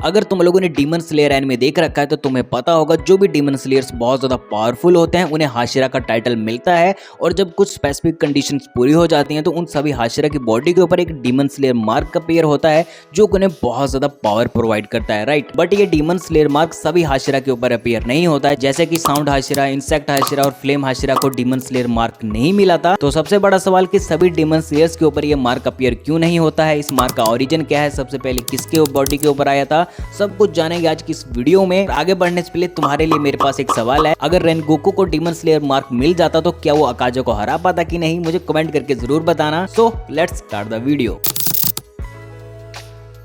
अगर तुम लोगों ने डीमन स्लेयर एनिमे देख रखा है तो तुम्हें पता होगा जो भी डीमन स्लेयर्स बहुत ज्यादा पावरफुल होते हैं उन्हें हाशिरा का टाइटल मिलता है। और जब कुछ स्पेसिफिक कंडीशंस पूरी हो जाती हैं तो उन सभी हाशिरा की बॉडी के ऊपर एक डीमन स्लेयर मार्क का पेयर होता है जो उन्हें बहुत ज्यादा पावर प्रोवाइड करता है, राइट। बट ये डीमन स्लेयर मार्क सभी हाशिरा के ऊपर अपीयर नहीं होता है, जैसे कि साउंड हाशिरा, इंसेक्ट हाशिरा और फ्लेम हाशिरा को डीमन स्लेयर मार्क नहीं मिला था। तो सबसे बड़ा सवाल कि सभी डीमन स्लेयर्स के ऊपर ये मार्क अपीयर क्यों नहीं होता है, इस मार्क का ओरिजिन क्या है, सबसे पहले किसके बॉडी के ऊपर आया था, सब कुछ जानेंगे आज की इस वीडियो में। आगे बढ़ने से पहले तुम्हारे लिए मेरे पास एक सवाल है, अगर रेनगोकू को डीमन स्लेयर मार्क मिल जाता तो क्या वो अकाजो को हरा पाता कि नहीं, मुझे कमेंट करके जरूर बताना। So let's start the video.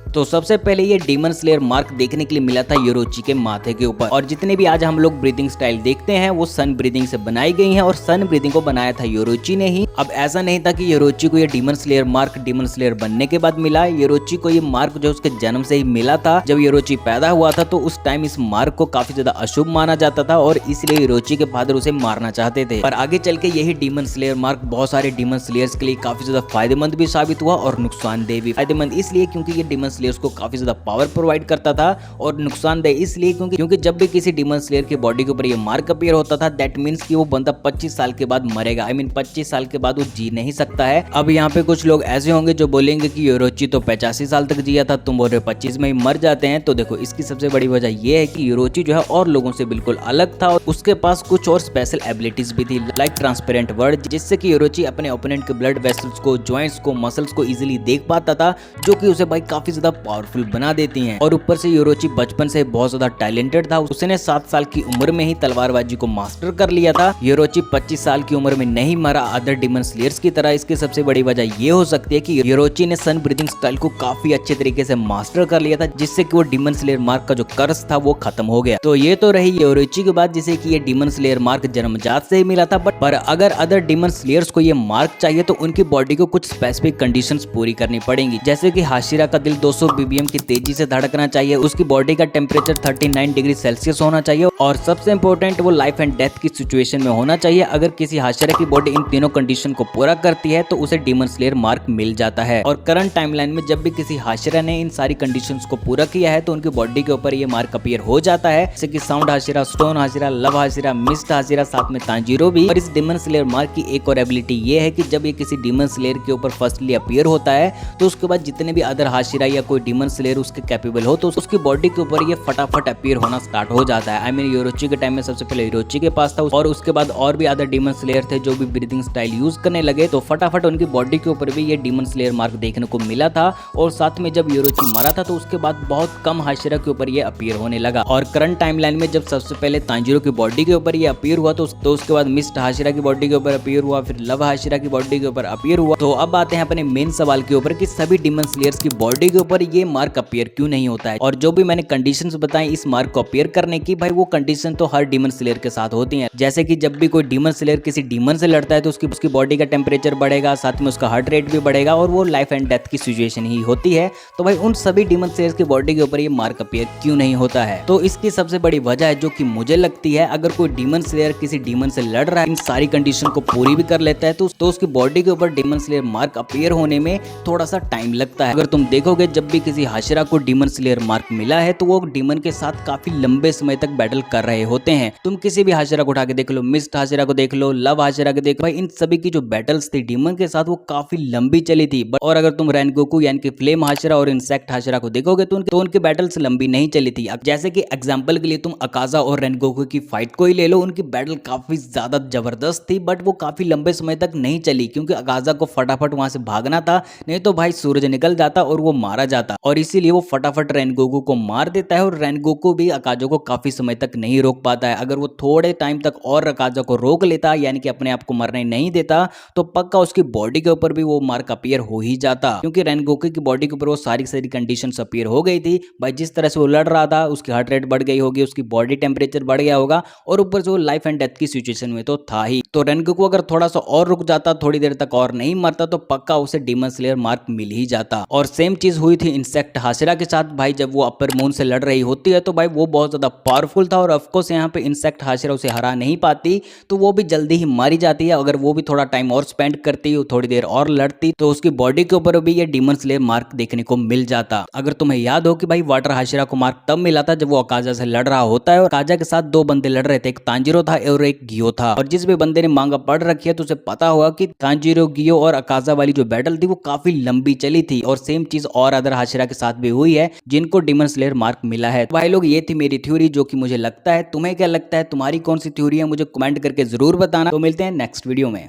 तो सबसे पहले ये डीमन स्लेयर मार्क देखने के लिए मिला था योरोची के माथे के ऊपर। और जितने भी आज हम लोग ब्रीदिंग स्टाइल देखते हैं वो सन ब्रीदिंग से बनाई गई हैं और सन ब्रीदिंग को बनाया था योरोची ने ही। अब ऐसा नहीं था कि योरोची को ये demon slayer mark demon slayer बनने के बाद मिला। योरोची को ये मार्क जो उसके जन्म से ही मिला था। जब योरोची पैदा हुआ था तो उस टाइम इस मार्क को काफी ज्यादा अशुभ माना जाता था और इसलिए योरोची के फादर उसे मारना चाहते थे। पर आगे चल के यही डीमन स्लेयर मार्क बहुत सारे डीमन स्लेयर्स के लिए काफी ज्यादा फायदेमंद भी साबित हुआ और नुकसानदेह भी। फायदेमंद इसलिए क्योंकि ये डीमन स्लेयर्स को काफी ज्यादा पावर प्रोवाइड करता था और नुकसानदेह इसलिए क्योंकि जब भी किसी डीमन स्लेयर की बॉडी के ऊपर ये मार्क अपीयर होता था दैट मींस कि वो बंदा 25 साल के बाद मरेगा। आई मीन 25 साल के बाद वो जी नहीं सकता है। अब यहाँ पे कुछ लोग ऐसे होंगे जो बोलेंगे कि योरोची तो 85 साल तक जिया था, तुम बोल रहे 25 में ही मर जाते हैं। तो देखो इसकी सबसे बड़ी वजह ये है कि योरोची जो है और लोगों से बिल्कुल अलग था और उसके पास कुछ और स्पेशल एबिलिटीज भी थी, लाइक ट्रांसपेरेंट वर्ड, जिससे कि योरोची अपने ओपोनेंट के ब्लड वेसल्स को, जॉइंट्स को, मसल्स को इजीली देख पाता था, जो कि उसे भाई काफी ज्यादा पावरफुल बना देती हैं। और ऊपर से योरोची बचपन से बहुत ज्यादा टैलेंटेड था, उसने 7 साल की उम्र में ही तलवारबाजी को मास्टर कर लिया था। योरोची 25 साल की उम्र में नहीं मरा अदर डीमन स्लेयर्स की तरह। इसकी सबसे बड़ी वजह ये हो सकती है कि योरोची ने सन ब्रीदिंग स्टाइल को काफी अच्छे तरीके से मास्टर कर लिया था, जिससे कि वो डीमन स्लेयर मार्क का जो कर्स था वो खत्म हो गया। तो ये तो रही योरोची की बात, जिसे कि ये डीमन स्लेयर मार्क जन्मजात से ही मिला था। पर अगर अदर डीमन स्लेयर्स को ये मार्क चाहिए तो उनकी बॉडी को कुछ स्पेसिफिक कंडीशंस पूरी करनी पड़ेंगी, जैसे कि हाशिरा का दिल 200 बीबीएम की तेजी से धड़कना चाहिए, उसकी बॉडी का टेम्परेचर 39 डिग्री सेल्सियस होना चाहिए और सबसे इंपॉर्टेंट वो लाइफ एंड डेथ की सिचुएशन में होना चाहिए। अगर किसी हाशिरा की बॉडी इन तीनों कंडीशन को पूरा करती है तो उसे डीमन स्लेयर मार्क मिल जाता है। और करंट टाइमलाइन में जब भी किसी हाशिरा ने इन सारी कंडीशंस को पूरा किया है तो उनकी बॉडी के ऊपर ये मार्क अपीयर हो जाता है, जैसे कि sound Hashira, stone Hashira, love Hashira, mist Hashira, साथ में तांजीरो भी। और इस डीमन स्लेयर मार्क की एक और एबिलिटी ये है कि जब ये किसी डीमन स्लेयर के ऊपर फर्स्टली अपीयर होता है तो उसके बाद जितने भी अदर हाशिरा या कोई डीमन स्लेयर उसके कैपेबल हो तो उसकी बॉडी के ऊपर ये फटाफट अपीयर होना स्टार्ट हो जाता है। आई मीन योरोची के टाइम में सबसे पहले योरोची के पास था और उसके बाद और भी अदर डीमन स्लेयर थे जो भी ब्रीदिंग स्टाइल यूज करने लगे, तो फटाफट उनकी बॉडी के ऊपर भी ये डीमन स्लेयर मार्क देखने को मिला था। और साथ में जब योरोची मरा था तो उसके बाद बहुत कम हाशिरा के ऊपर ये अपीयर होने लगा। और करंट टाइमलाइन में जब सबसे पहले तांजीरो की बॉडी के ऊपर ये अपीयर हुआ तो उसके बाद मिस्ट हाशिरा की बॉडी के ऊपर अपीयर हुआ, फिर लव हाशिरा की बॉडी के ऊपर अपीयर हुआ। तो अब आते हैं अपने मेन सवाल के ऊपर कि सभी डीमन स्लेयर्स की बॉडी के ऊपर ये मार्क अपीयर क्यों नहीं होता है। और जो भी मैंने कंडीशंस बताई इस मार्क को अपीयर करने की, भाई वो कंडीशन तो हर डीमन स्लेयर के साथ होती हैं। जैसे कि जब भी कोई डीमन स्लेयर किसी डीमन से लड़ता है तो उसकी बॉडी का टेम्परेचर बढ़ेगा, साथ में उसका हार्ट रेट भी बढ़ेगा और वो लाइफ एंड डेथ की सिचुएशन ही होती है। तो भाई उन सभी डीमन स्लेयर्स की बॉडी के ऊपर ये मार्क अपीयर क्यों नहीं होता है, तो इसकी सबसे बड़ी वजह है जो कि मुझे लगती है, अगर कोई डीमन स्लेयर किसी डीमन से लड़ रहा है, इन सारी कंडीशन को पूरी भी कर लेता है तो उसकी बॉडी के ऊपर डीमन स्लेयर मार्क अपीयर होने में थोड़ा सा टाइम लगता है। अगर तुम देखोगे जब भी किसी हाशिरा को डीमन स्लेयर मार्क मिला है तो वो डीमन के साथ काफी लंबे समय तक बैटल कर रहे होते हैं। तुम किसी भी हाशिरा को उठा के देख लो, मिस्ट हाशिरा को देख लो, लव हाशिरा को देख, भाई इन सभी की जो बैटल्स थी डीमन के साथ वो काफी लंबी चली थी। और अगर तुम रेनगोकू यानी कि फ्लेम हाशिरा और इंसेक्ट हाशिरा को देखोगे तो उनकी बैटल्स लंबी नहीं चली थी। अब जैसे कि एग्जांपल के लिए तुम अकाजा और रेनगोकू की फाइट को ही ले लो, उनकी बैटल काफी ज्यादा जबरदस्त थी बट वो काफी लंबे समय तक नहीं चली क्योंकि अकाजा को फटाफट वहां से भागना था, नहीं तो भाई सूरज निकल जाता और वो मारा जाता। और इसीलिए वो फटाफट रेनगोकू को मार देता है और रेनगोकू भी अकाजा को काफी समय तक नहीं रोक पाता है। अगर वो थोड़े टाइम तक और अकाजा को रोक लेता यानी कि अपने आप को मरने नहीं देता तो पक्का उसकी बॉडी के ऊपर भी वो मार्क अपीयर हो ही जाता, क्योंकि रेनगोकू की बॉडी के ऊपर वो सारी कंडीशंस अपीयर हो गई थी। भाई जिस तरह से वो लड़ रहा था उसकी हार्ट रेट बढ़ गई होगी, उसकी बॉडी टेम्परेचर बढ़ गया होगा और ऊपर से वो लाइफ एंड डेथ की सिचुएशन में तो था ही। तो रेनगोकू अगर थोड़ा सा और रुक जाता, थोड़ी देर तक और नहीं मरता तो पक्का उसे डीमन स्लेयर मार्क मिल ही जाता। और सेम चीज हुई थी इंसेक्ट हाशिरा के साथ भाई जब वो अपर मून से लड़ रही होती है, तो भाई वो बहुत ज्यादा पावरफुल था और ऑफकोर्स यहाँ पे इंसेक्ट हाशिरा उसे हरा नहीं पाती, तो वो भी जल्दी ही मारी जाती है। अगर वो भी थोड़ा टाइम और स्पेंड करती, थोड़ी देर और लड़ती, तो उसकी बॉडी के ऊपर भी ये डीमन स्लेयर मार्क देखने को मिल जाता। अगर तुम्हें याद हो कि भाई वाटर हाशिरा को मार्क तब मिला था जब वो अकाजा से लड़ रहा होता है और अकाजा के साथ दो बंदे लड़ रहे थे, एक तांजिरो था और एक गियो था। और जिस भी बंदे ने मांगा पढ़ रखी है तो उसे पता होगा कि तांजिरो, गियो और अकाजा वाली जो बैटल थी वो काफी लंबी चली थी और सेम चीज और अदर हाशिरा के साथ भी हुई है जिनको डीमन स्लेयर मार्क मिला है। भाई लोग ये थी मेरी थ्योरी जो कि मुझे लगता है। तुम्हें क्या लगता है, तुम्हारी कौन सी थ्योरी है, मुझे कमेंट करके जरूर बताना। तो मिलते हैं नेक्स्ट वीडियो में।